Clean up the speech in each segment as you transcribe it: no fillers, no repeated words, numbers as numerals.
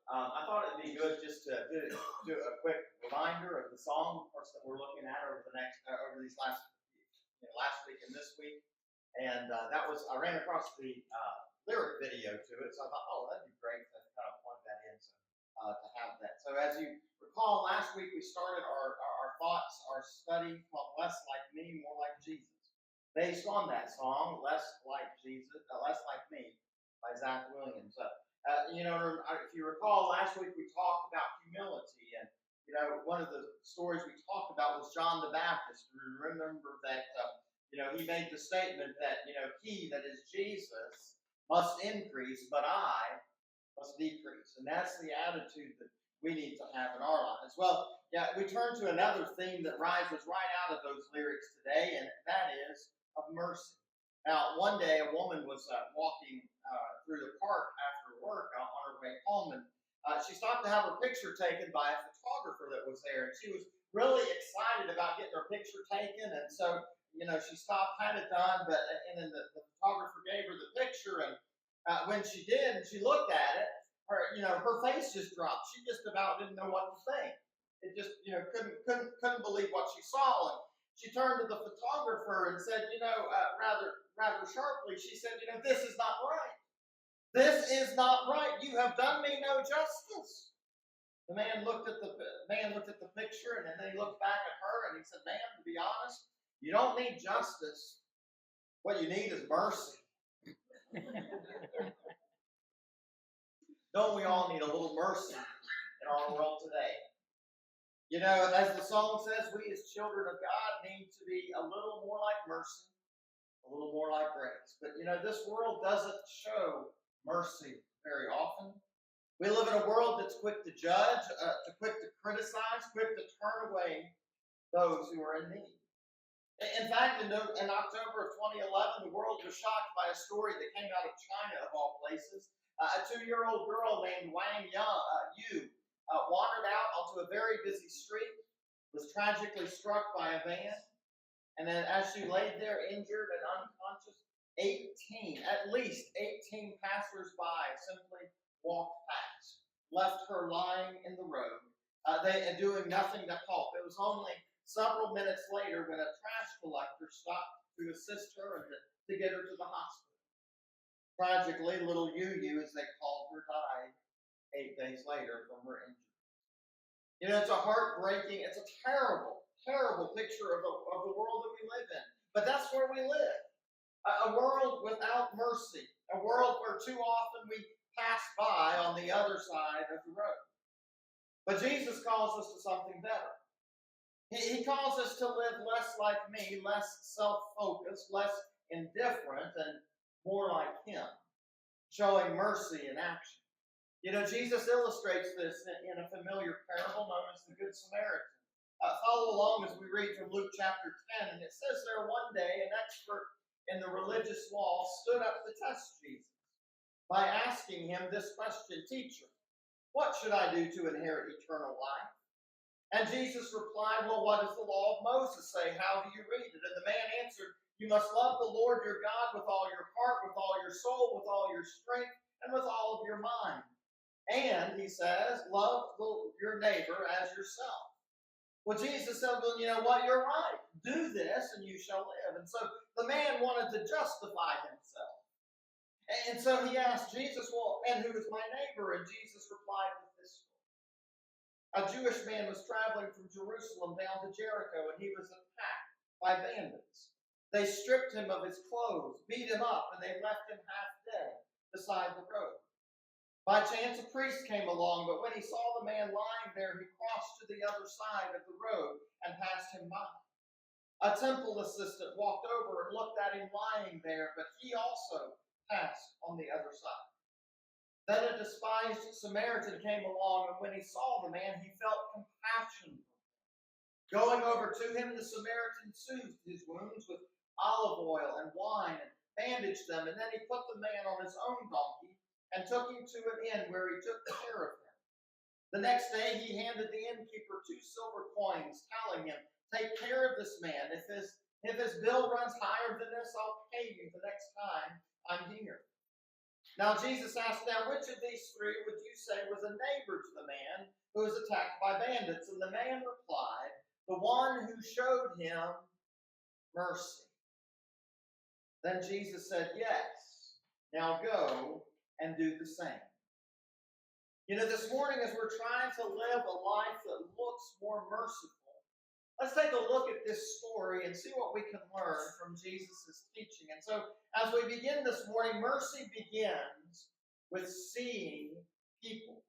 I thought it'd be good just to do a quick reminder of the song, of course, that we're looking at over these last week and this week. And I ran across the lyric video to it, so I thought, oh, that'd be great to kind of plug that in to have that. So as you recall, last week we started our thoughts, our study called Less Like Me, More Like Jesus, based on that song, Less Like Jesus, Less Like Me, by Zach Williams. If you recall, last week we talked about humility, and one of the stories we talked about was John the Baptist. Remember that he made the statement that he, that is Jesus, must increase, but I must decrease, and that's the attitude that we need to have in our lives. Well, we turn to another theme that rises right out of those lyrics today, and that is of mercy. Now, one day a woman was walking through the park after work on her way home, and she stopped to have her picture taken by a photographer that was there, and she was really excited about getting her picture taken, and so she stopped, had it done, and then the photographer gave her the picture, and when she did, and she looked at it, her face just dropped. She just about didn't know what to think. It just couldn't believe what she saw, and she turned to the photographer and said, rather sharply, she said, this is not right. This is not right. You have done me no justice. The man looked at the picture, and then he looked back at her, and he said, ma'am, to be honest, you don't need justice. What you need is mercy. Don't we all need a little mercy in our world today? As the song says, we as children of God need to be a little more like mercy, a little more like grace. But this world doesn't show mercy very often. We live in a world that's quick to judge, quick to criticize, quick to turn away those who are in need. In fact, in October of 2011, the world was shocked by a story that came out of China, of all places. A 2-year-old girl named Wang Yu wandered out onto a very busy street, was tragically struck by a van, and then as she laid there injured and unconscious, at least 18 passers-by simply walked past, left her lying in the road, doing nothing to help. It was only several minutes later when a trash collector stopped to assist her and to get her to the hospital. Tragically, little Yu, as they called her, died 8 days later from her injury. It's a heartbreaking, it's a terrible, terrible picture of the world that we live in. But that's where we live. A world without mercy. A world where too often we pass by on the other side of the road. But Jesus calls us to something better. He calls us to live less like me, less self-focused, less indifferent, and more like Him, showing mercy in action. Jesus illustrates this in a familiar parable known as the Good Samaritan. Follow along as we read from Luke chapter 10, and it says there one day an expert in the religious law stood up to test Jesus by asking him this question, Teacher, what should I do to inherit eternal life? And Jesus replied, well, what does the law of Moses say? How do you read it? And the man answered, you must love the Lord your God with all your heart, with all your soul, with all your strength, and with all of your mind. And, he says, love your neighbor as yourself. Well, Jesus said, well, you know what? You're right. Do this and you shall live. And so the man wanted to justify himself. And so he asked Jesus, well, and who is my neighbor? And Jesus replied with this story. A Jewish man was traveling from Jerusalem down to Jericho, and he was attacked by bandits. They stripped him of his clothes, beat him up, and they left him half dead beside the road. By chance, a priest came along, but when he saw the man lying there, he crossed to the other side of the road and passed him by. A temple assistant walked over and looked at him lying there, but he also passed on the other side. Then a despised Samaritan came along, and when he saw the man, he felt compassion for him. Going over to him, the Samaritan soothed his wounds with olive oil and wine and bandaged them, and then he put the man on his own donkey and took him to an inn where he took care of him. The next day he handed the innkeeper 2 silver coins, telling him, take care of this man. If his bill runs higher than this, I'll pay you the next time I'm here. Now Jesus asked them, which of these three would you say was a neighbor to the man who was attacked by bandits? And the man replied, the one who showed him mercy. Then Jesus said, yes, now go and do the same. You know, this morning as we're trying to live a life that looks more merciful, let's take a look at this story and see what we can learn from Jesus' teaching. And so as we begin this morning, mercy begins with seeing people.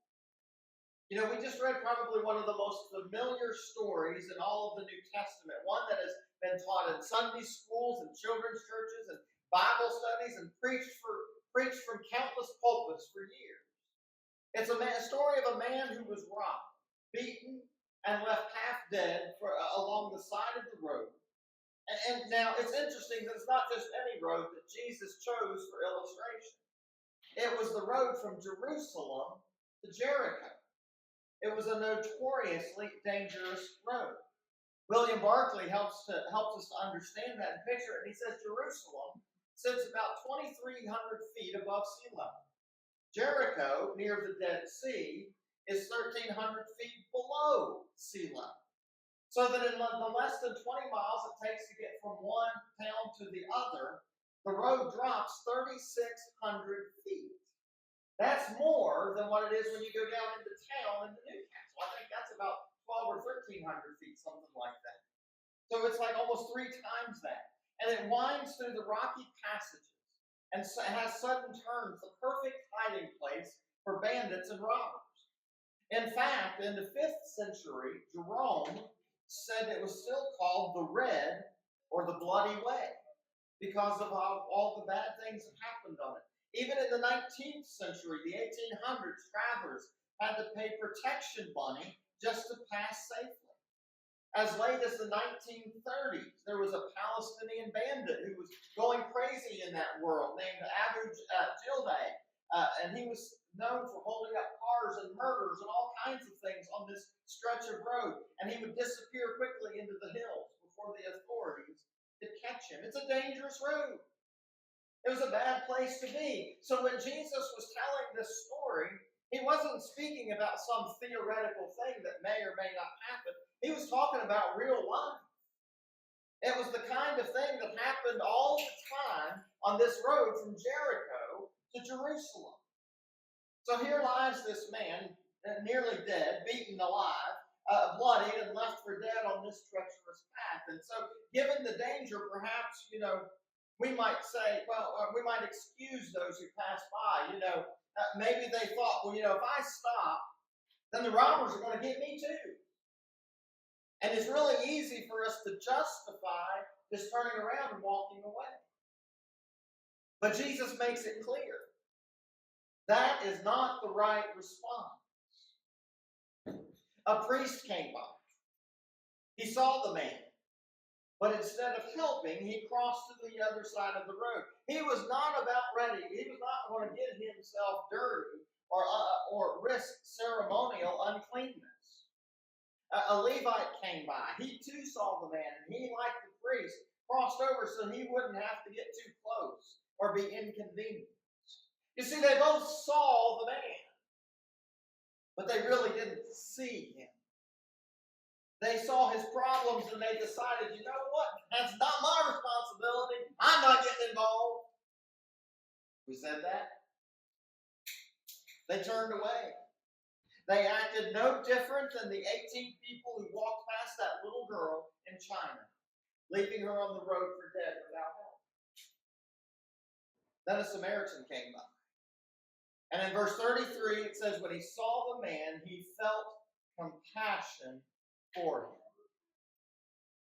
You know, we just read probably one of the most familiar stories in all of the New Testament, one that has been taught in Sunday schools and children's churches and Bible studies and preached from countless pulpits for years. It's a story of a man who was robbed, beaten, and left half dead along the side of the road. And now it's interesting that it's not just any road that Jesus chose for illustration. It was the road from Jerusalem to Jericho. It was a notoriously dangerous road. William Barclay helps us to understand that and picture it. And he says Jerusalem sits about 2,300 feet above sea level. Jericho, near the Dead Sea, is 1,300 feet below sea level. So that in the less than 20 miles it takes to get from one town to the other, the road drops 3,600 feet. That's more than what it is when you go down into town into Newcastle. I think that's about 12 or 1,300 feet, something like that. So it's like almost 3 times that. And it winds through the rocky passages and has sudden turns, the perfect hiding place for bandits and robbers. In fact, in the 5th century, Jerome said it was still called the Red or the Bloody Way because of all the bad things that happened on it. Even in the 19th century, the 1800s, travelers had to pay protection money just to pass safely. As late as the 1930s, there was a Palestinian bandit who was going crazy in that world named Abu Jildai, and he was known for holding up cars and murders and all kinds of things on this stretch of road, and he would disappear quickly into the hills before the authorities could catch him. It's a dangerous road. It was a bad place to be. So when Jesus was telling this story, he wasn't speaking about some theoretical thing that may or may not happen. He was talking about real life. It was the kind of thing that happened all the time on this road from Jericho to Jerusalem. So here lies this man, nearly dead, beaten alive, bloodied, and left for dead on this treacherous path. And so given the danger, perhaps, we might say, we might excuse those who pass by. Maybe they thought, if I stop, then the robbers are going to get me too. And it's really easy for us to justify just turning around and walking away. But Jesus makes it clear that is not the right response. A priest came by. He saw the man. But instead of helping, he crossed to the other side of the road. He was not about ready. He was not going to get himself dirty or risk ceremonial uncleanness. A Levite came by. He too saw the man, and he, like the priest, crossed over so he wouldn't have to get too close or be inconvenienced. You see, they both saw the man, but they really didn't see him. They saw his problems and they decided, you know what? That's not my responsibility. I'm not getting involved. We said that. They turned away. They acted no different than the 18 people who walked past that little girl in China, leaving her on the road for dead without help. Then a Samaritan came by. And in verse 33, it says, when he saw the man, he felt compassion for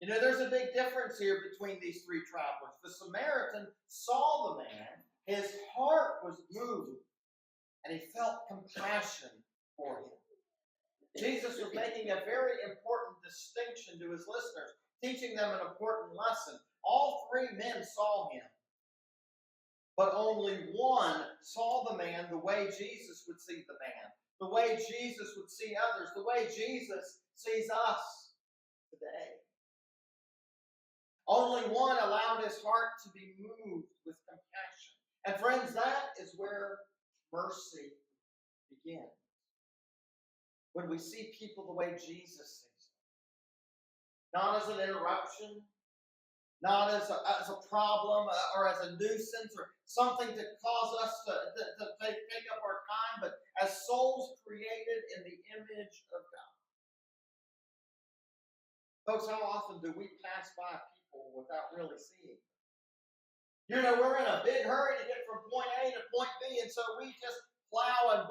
him. There's a big difference here between these 3 travelers. The Samaritan saw the man, his heart was moved, and he felt compassion for him. Jesus was making a very important distinction to his listeners, teaching them an important lesson. All 3 men saw him, but only one saw the man the way Jesus would see the man, the way Jesus would see others, the way Jesus sees us today. Only one allowed his heart to be moved with compassion. And friends, that is where mercy begins. When we see people the way Jesus sees them. Not as an interruption, not as a problem or as a nuisance or something to cause us to take up our time, but as souls created in the image of God. Folks, how often do we pass by people without really seeing them? You know, we're in a big hurry to get from point A to point B, and so we just plow and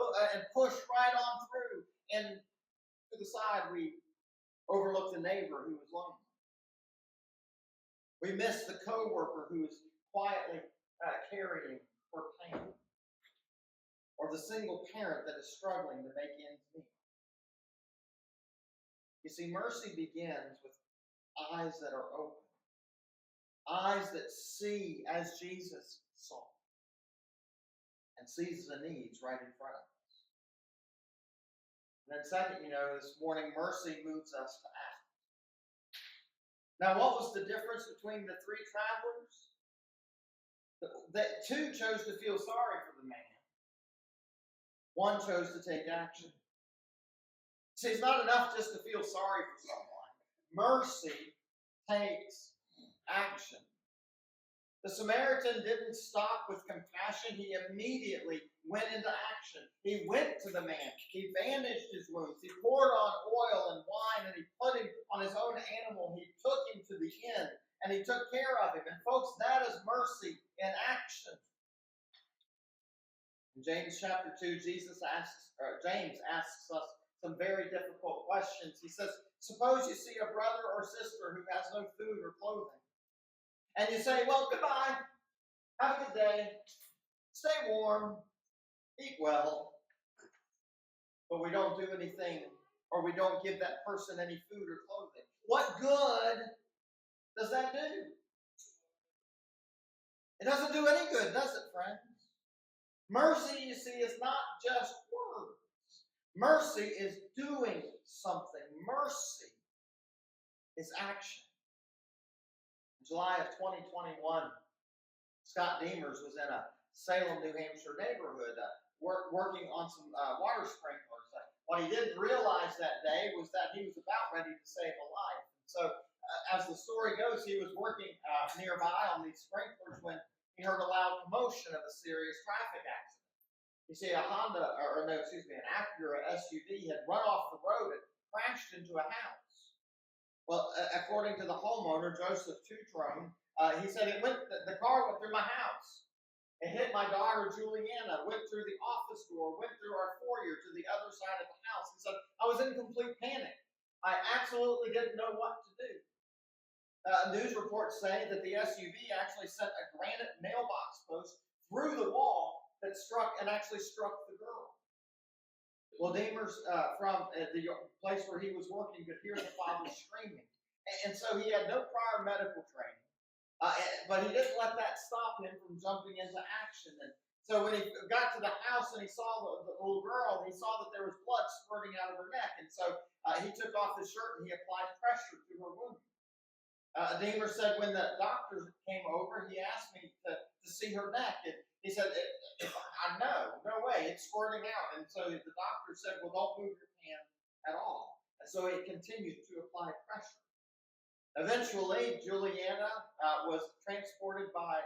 push right on through. And to the side, we overlook the neighbor who is lonely. We miss the coworker who is quietly carrying her pain, or the single parent that is struggling to make ends meet. You see, mercy begins with eyes that are open, eyes that see as Jesus saw, and sees the needs right in front of us. And then second, this morning, mercy moves us to act. Now, what was the difference between the three travelers? That two chose to feel sorry for the man. One chose to take action. See, it's not enough just to feel sorry for someone. Mercy takes action. The Samaritan didn't stop with compassion. He immediately went into action. He went to the man. He bandaged his wounds. He poured on oil and wine, and he put him on his own animal. He took him to the inn, and he took care of him. And folks, that is mercy in action. In James chapter 2, James asks us some very difficult questions. He says, suppose you see a brother or sister who has no food or clothing. And you say, well, goodbye. Have a good day. Stay warm. Eat well. But we don't do anything, or we don't give that person any food or clothing. What good does that do? It doesn't do any good, does it, friends? Mercy, you see, is not just words. Mercy is doing something. Mercy is action. July of 2021, Scott Demers was in a Salem, New Hampshire neighborhood working on some water sprinklers. What he didn't realize that day was that he was about ready to save a life. So, as the story goes, he was working nearby on these sprinklers when he heard a loud commotion of a serious traffic accident. You see, an Acura SUV had run off the road and crashed into a house. Well, according to the homeowner, Joseph Tutrone, he said the car went through my house. It hit my daughter, Juliana, went through the office door, went through our foyer to the other side of the house. He said, I was in complete panic. I absolutely didn't know what to do. News reports say that the SUV actually sent a granite mailbox post through the wall that struck the girl. Well, Demers, from the place where he was working, could hear the father screaming. And so he had no prior medical training. But he didn't let that stop him from jumping into action. And so when he got to the house and he saw the little girl, he saw that there was blood spurting out of her neck. And so he took off his shirt and he applied pressure to her wound. Demers said when the doctor came over, he asked me to see her neck. And he said, no way, it's squirting out. And so the doctor said, well, don't move your hand at all. And so he continued to apply pressure. Eventually, Juliana was transported by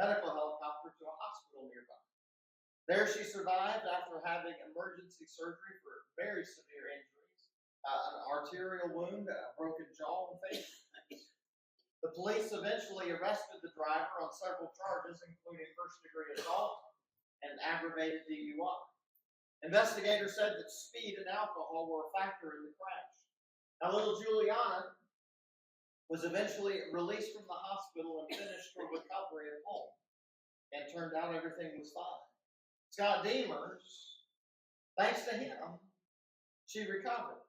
medical helicopter, to a hospital nearby. There she survived after having emergency surgery for very severe injuries, an arterial wound, a broken jaw, and face. The police eventually arrested the driver on several charges, including first-degree assault and aggravated DUI. Investigators said that speed and alcohol were a factor in the crash. Now, little Juliana was eventually released from the hospital and finished her recovery at home. And turned out everything was fine. Scott Demers, thanks to him, she recovered.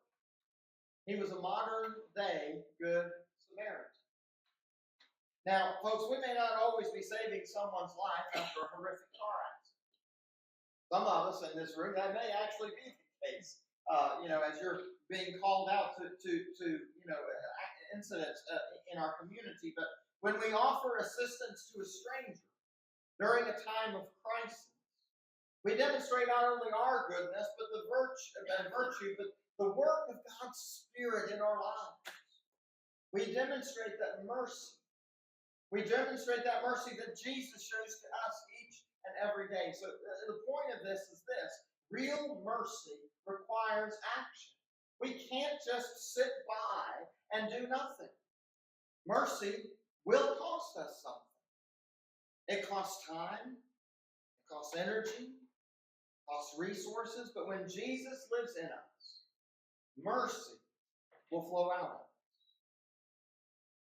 He was a modern-day Good Samaritan. Now, folks, we may not always be saving someone's life after a horrific car accident. Some of us in this room, that may actually be the case. As you're being called out to incidents in our community. But when we offer assistance to a stranger during a time of crisis, We demonstrate not only our goodness, but the virtue, but the work of God's Spirit in our lives. We demonstrate that mercy. We demonstrate that mercy that Jesus shows to us each and every day. So the point of this is this: real mercy requires action. We can't just sit by and do nothing. Mercy will cost us something. It costs time, it costs energy, it costs resources, but when Jesus lives in us, mercy will flow out of us.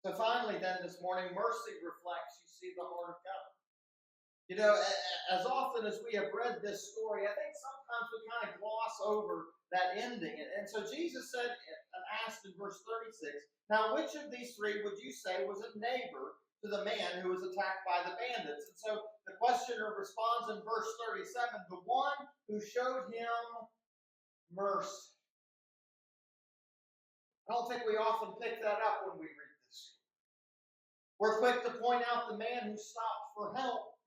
So finally, then, this morning, mercy reflects, you see, the heart of God. You know, as often as we have read this story, I think sometimes we kind of gloss over that ending. And so Jesus said and asked in verse 36, now which of these three would you say was a neighbor to the man who was attacked by the bandits? And so the questioner responds in verse 37, the one who showed him mercy. I don't think we often pick that up when we read this. We're quick to point out the man who stopped for help.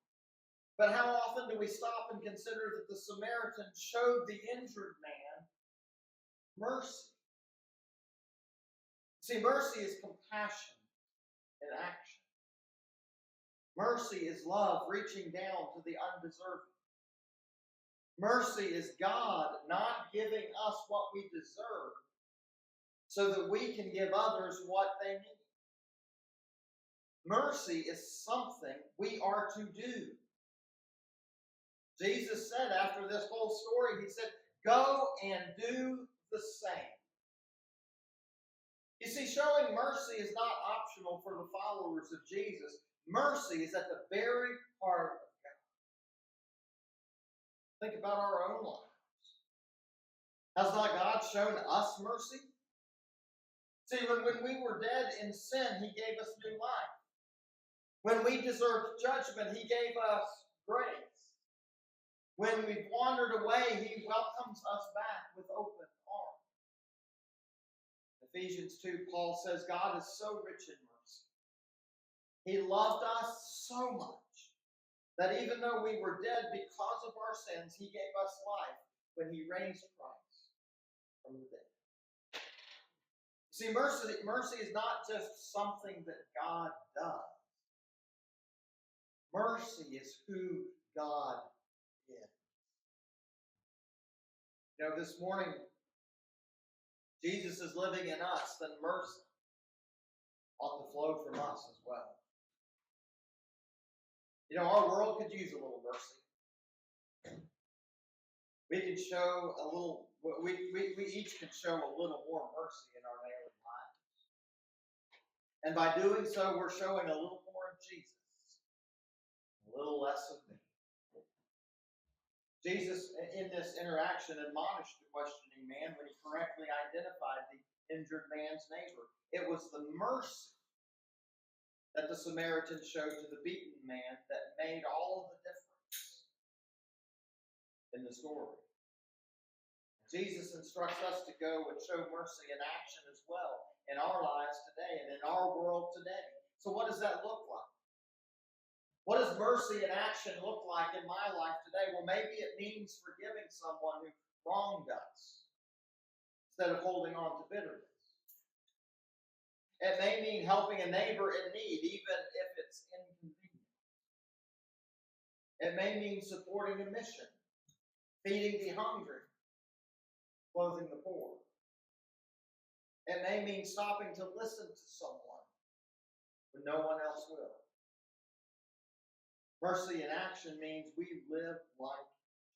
But how often do we stop and consider that the Samaritan showed the injured man mercy? See, mercy is compassion in action. Mercy is love reaching down to the undeserving. Mercy is God not giving us what we deserve so that we can give others what they need. Mercy is something we are to do. Jesus said after this whole story, he said, go and do the same. You see, showing mercy is not optional for the followers of Jesus. Mercy is at the very heart of God. Think about our own lives. Has not God shown us mercy? See, when we were dead in sin, he gave us new life. When we deserved judgment, he gave us grace. When we've wandered away, he welcomes us back with open arms. Ephesians 2, Paul says, God is so rich in mercy. He loved us so much that even though we were dead because of our sins, he gave us life when he raised Christ from the dead. See, mercy is not just something that God does. Mercy is who God is. You know, this morning, Jesus is living in us, then mercy ought to flow from us as well. You know, our world could use a little mercy. We could show a little, we each can show a little more mercy in our daily lives. And by doing so, we're showing a little more of Jesus, a little less of me. Jesus, in this interaction, admonished the questioning man when he correctly identified the injured man's neighbor. It was the mercy that the Samaritan showed to the beaten man that made all of the difference in the story. Jesus instructs us to go and show mercy in action as well in our lives today and in our world today. So what does that look like? What does mercy in action look like in my life today? Well, maybe it means forgiving someone who wronged us instead of holding on to bitterness. It may mean helping a neighbor in need, even if it's inconvenient. It may mean supporting a mission, feeding the hungry, clothing the poor. It may mean stopping to listen to someone when no one else will. Mercy in action means we live like Jesus.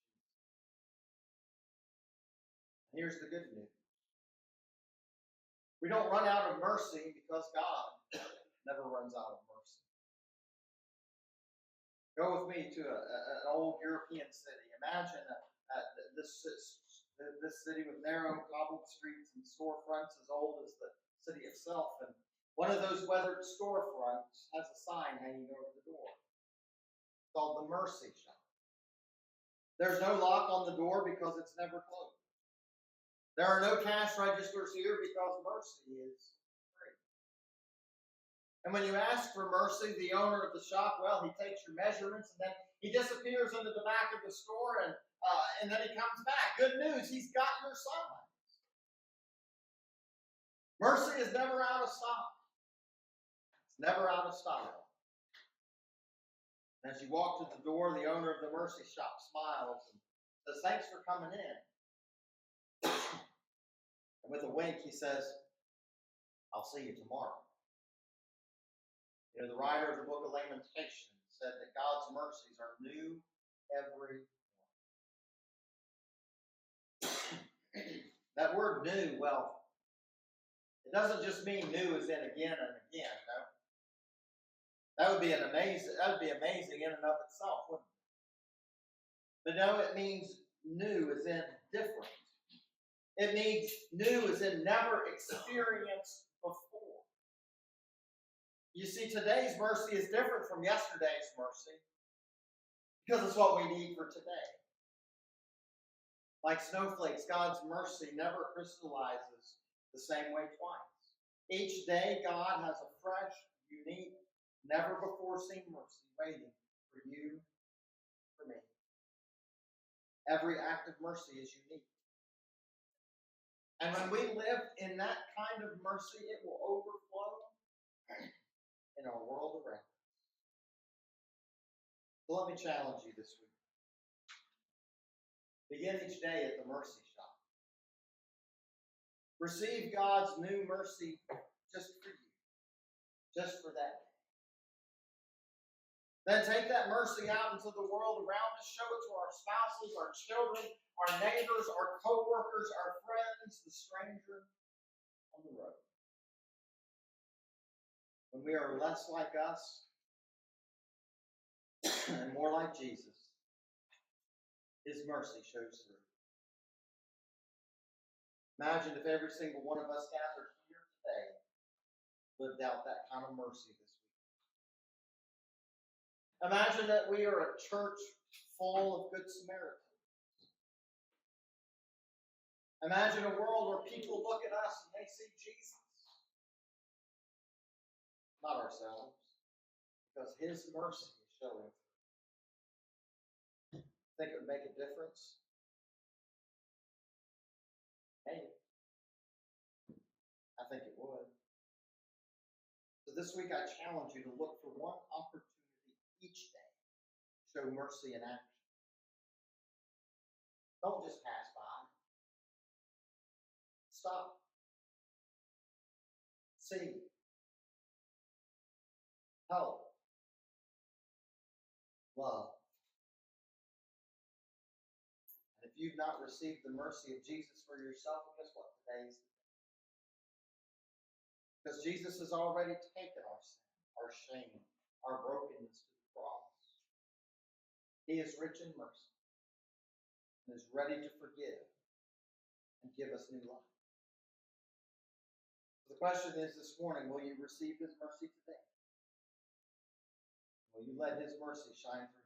And here's the good news. We don't run out of mercy because God never runs out of mercy. Go with me to an old European city. Imagine this city with narrow cobbled streets and storefronts as old as the city itself. And one of those weathered storefronts has a sign hanging over the door called the Mercy Shop. There's no lock on the door because it's never closed. There are no cash registers here because mercy is free. And when you ask for mercy, the owner of the shop, well, he takes your measurements and then he disappears into the back of the store and then he comes back. Good news, he's got your sign. Mercy is never out of stock. It's never out of style. And as you walk to the door, the owner of the mercy shop smiles and says, thanks for coming in. And with a wink, he says, I'll see you tomorrow. You know, the writer of the book of Lamentations said that God's mercies are new every morning. That word new, well, it doesn't just mean new as in again and again, no. That would be amazing in and of itself, wouldn't it? But no, it means new as in different. It means new as in never experienced before. You see, today's mercy is different from yesterday's mercy because it's what we need for today. Like snowflakes, God's mercy never crystallizes the same way twice. Each day, God has a fresh, unique, never-before-seen mercy waiting for you, for me. Every act of mercy is unique. And when we live in that kind of mercy, it will overflow in our world around us. So let me challenge you this week. Begin each day at the mercy shop. Receive God's new mercy just for you, just for that day. Then take that mercy out into the world around us. Show it to our spouses, our children, our neighbors, our co-workers, our friends, the stranger on the road. When we are less like us and more like Jesus, His mercy shows through. Imagine if every single one of us gathered here today lived out that kind of mercy this week. Imagine that we are a church full of Good Samaritans. Imagine a world where people look at us and they see Jesus. Not ourselves, because His mercy is showing. Think it would make a difference? Maybe. I think it would. So this week I challenge you to look for one opportunity each day to show mercy in action. Don't just pass by. Stop. See. Help. Love. And if you've not received the mercy of Jesus for yourself, guess what? Today is the day. Because Jesus has already taken our sin, our shame, our brokenness to the cross. He is rich in mercy and is ready to forgive and give us new life. So the question is this morning, will you receive His mercy today? Will you let His mercy shine through